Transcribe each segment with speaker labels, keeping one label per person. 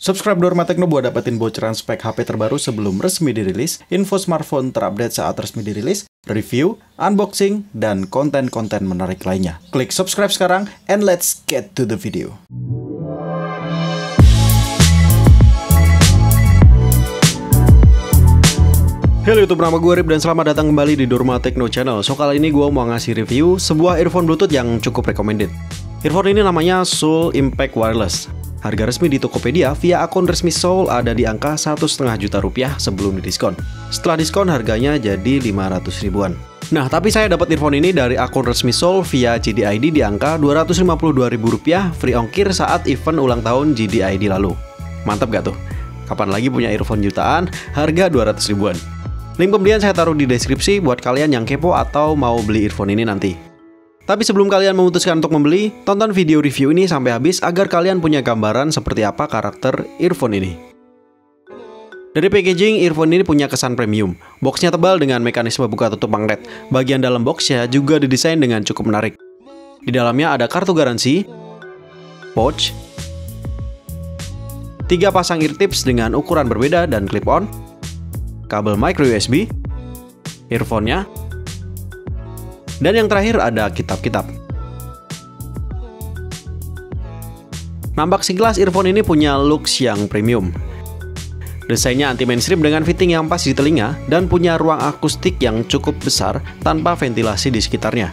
Speaker 1: Subscribe Dorma Tekno buat dapetin bocoran spek HP terbaru sebelum resmi dirilis, info smartphone terupdate saat resmi dirilis, review, unboxing, dan konten-konten menarik lainnya. Klik subscribe sekarang, and let's get to the video. Halo YouTube, nama gue Rip dan selamat datang kembali di Dorma Tekno Channel. So kali ini gue mau ngasih review sebuah earphone Bluetooth yang cukup recommended. Earphone ini namanya Soul Impact Wireless. Harga resmi di Tokopedia via akun resmi Soul ada di angka 1,5 juta rupiah sebelum didiskon. Setelah diskon harganya jadi 500 ribuan. Nah, tapi saya dapat earphone ini dari akun resmi Soul via JDID di angka 252 ribu rupiah free ongkir saat event ulang tahun JDID lalu. Mantap gak tuh? Kapan lagi punya earphone jutaan harga 200 ribuan? Link pembelian saya taruh di deskripsi buat kalian yang kepo atau mau beli earphone ini nanti. Tapi sebelum kalian memutuskan untuk membeli, tonton video review ini sampai habis agar kalian punya gambaran seperti apa karakter earphone ini. Dari packaging, earphone ini punya kesan premium. Boxnya tebal dengan mekanisme buka tutup magnet. Bagian dalam boxnya juga didesain dengan cukup menarik. Di dalamnya ada kartu garansi, pouch, 3 pasang ear tips dengan ukuran berbeda dan clip-on, kabel micro USB, earphone-nya, dan yang terakhir ada kitab-kitab. Nampak sekilas earphone ini punya looks yang premium. Desainnya anti-mainstream dengan fitting yang pas di telinga dan punya ruang akustik yang cukup besar tanpa ventilasi di sekitarnya.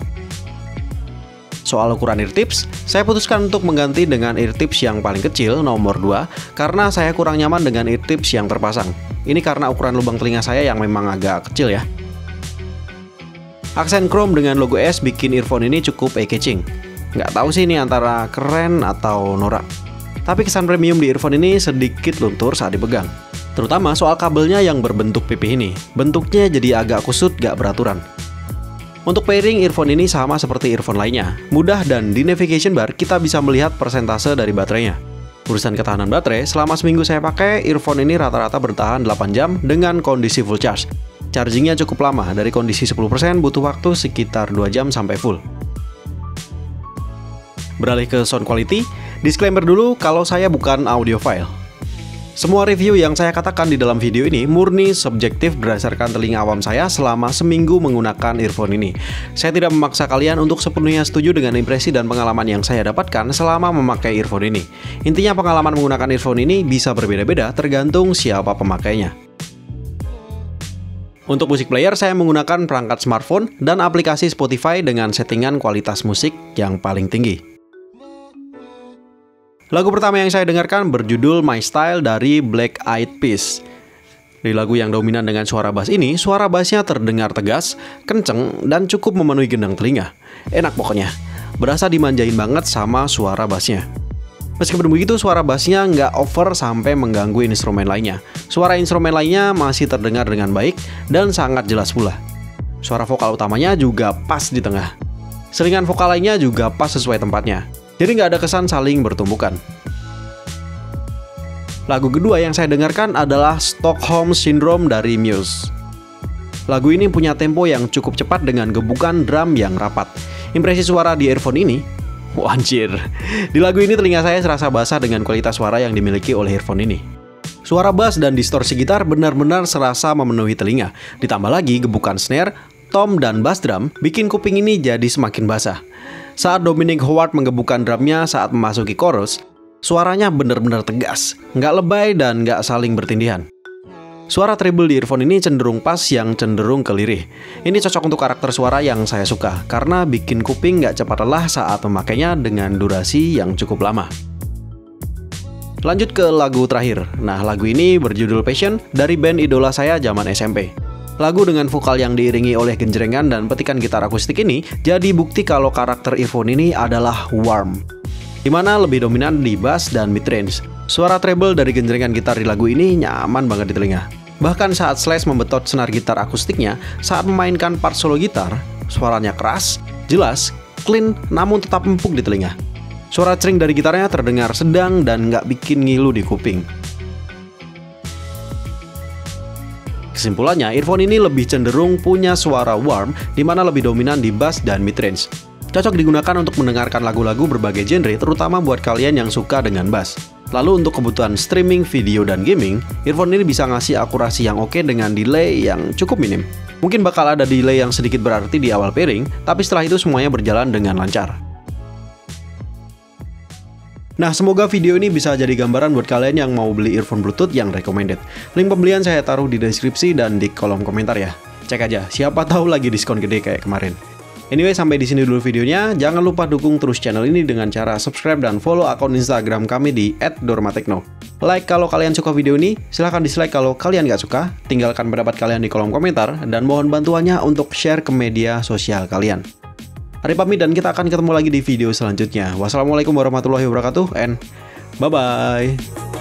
Speaker 1: Soal ukuran ear tips, saya putuskan untuk mengganti dengan ear tips yang paling kecil, nomor 2, karena saya kurang nyaman dengan ear tips yang terpasang. Ini karena ukuran lubang telinga saya yang memang agak kecil ya. Aksen chrome dengan logo S bikin earphone ini cukup eye-catching. Nggak tahu sih ini antara keren atau norak. Tapi kesan premium di earphone ini sedikit luntur saat dipegang. Terutama soal kabelnya yang berbentuk pipih ini. Bentuknya jadi agak kusut, nggak beraturan. Untuk pairing, earphone ini sama seperti earphone lainnya. Mudah dan di navigation bar kita bisa melihat persentase dari baterainya. Urusan ketahanan baterai, selama seminggu saya pakai, earphone ini rata-rata bertahan 8 jam dengan kondisi full charge. Chargingnya cukup lama, dari kondisi 10% butuh waktu sekitar 2 jam sampai full. Beralih ke sound quality, disclaimer dulu kalau saya bukan audiophile. Semua review yang saya katakan di dalam video ini murni subjektif berdasarkan telinga awam saya selama seminggu menggunakan earphone ini. Saya tidak memaksa kalian untuk sepenuhnya setuju dengan impresi dan pengalaman yang saya dapatkan selama memakai earphone ini. Intinya pengalaman menggunakan earphone ini bisa berbeda-beda tergantung siapa pemakainya. Untuk musik player, saya menggunakan perangkat smartphone dan aplikasi Spotify dengan settingan kualitas musik yang paling tinggi. Lagu pertama yang saya dengarkan berjudul My Style dari Black Eyed Peas. Di lagu yang dominan dengan suara bass ini, suara bassnya terdengar tegas, kenceng, dan cukup memenuhi gendang telinga. Enak pokoknya, berasa dimanjain banget sama suara bassnya. Meskipun begitu, suara bassnya nggak over sampai mengganggu instrumen lainnya. Suara instrumen lainnya masih terdengar dengan baik dan sangat jelas pula. Suara vokal utamanya juga pas di tengah. Selingan vokal lainnya juga pas sesuai tempatnya. Jadi nggak ada kesan saling bertumbukan. Lagu kedua yang saya dengarkan adalah Stockholm Syndrome dari Muse. Lagu ini punya tempo yang cukup cepat dengan gebukan drum yang rapat. Impresi suara di earphone ini, wah anjir. Di lagu ini telinga saya serasa basah dengan kualitas suara yang dimiliki oleh earphone ini. Suara bass dan distorsi gitar benar-benar serasa memenuhi telinga. Ditambah lagi gebukan snare, tom, dan bass drum bikin kuping ini jadi semakin basah. Saat Dominic Howard menggebukan drumnya saat memasuki chorus, suaranya benar-benar tegas, nggak lebay dan nggak saling bertindihan. Suara treble di earphone ini cenderung pas yang cenderung ke lirih. Ini cocok untuk karakter suara yang saya suka, karena bikin kuping nggak cepat lelah saat memakainya dengan durasi yang cukup lama. Lanjut ke lagu terakhir. Nah, lagu ini berjudul Passion dari band idola saya zaman SMP. Lagu dengan vokal yang diiringi oleh genjrengan dan petikan gitar akustik ini jadi bukti kalau karakter earphone ini adalah warm, dimana lebih dominan di bass dan mid-range. Suara treble dari genjrengan gitar di lagu ini nyaman banget di telinga. Bahkan saat Slash membetot senar gitar akustiknya saat memainkan part solo gitar, suaranya keras, jelas, clean, namun tetap empuk di telinga. Suara cering dari gitarnya terdengar sedang dan nggak bikin ngilu di kuping. Kesimpulannya, earphone ini lebih cenderung punya suara warm, di mana lebih dominan di bass dan mid-range. Cocok digunakan untuk mendengarkan lagu-lagu berbagai genre, terutama buat kalian yang suka dengan bass. Lalu untuk kebutuhan streaming video dan gaming, earphone ini bisa ngasih akurasi yang oke dengan delay yang cukup minim. Mungkin bakal ada delay yang sedikit berarti di awal pairing, tapi setelah itu semuanya berjalan dengan lancar. Nah, semoga video ini bisa jadi gambaran buat kalian yang mau beli earphone Bluetooth yang recommended. Link pembelian saya taruh di deskripsi dan di kolom komentar ya. Cek aja, siapa tahu lagi diskon gede kayak kemarin. Anyway, sampai di sini dulu videonya. Jangan lupa dukung terus channel ini dengan cara subscribe dan follow akun Instagram kami di @dormatekno. Like kalau kalian suka video ini, silahkan dislike kalau kalian nggak suka. Tinggalkan pendapat kalian di kolom komentar dan mohon bantuannya untuk share ke media sosial kalian. Hari pamit dan kita akan ketemu lagi di video selanjutnya. Wassalamualaikum warahmatullahi wabarakatuh and bye-bye.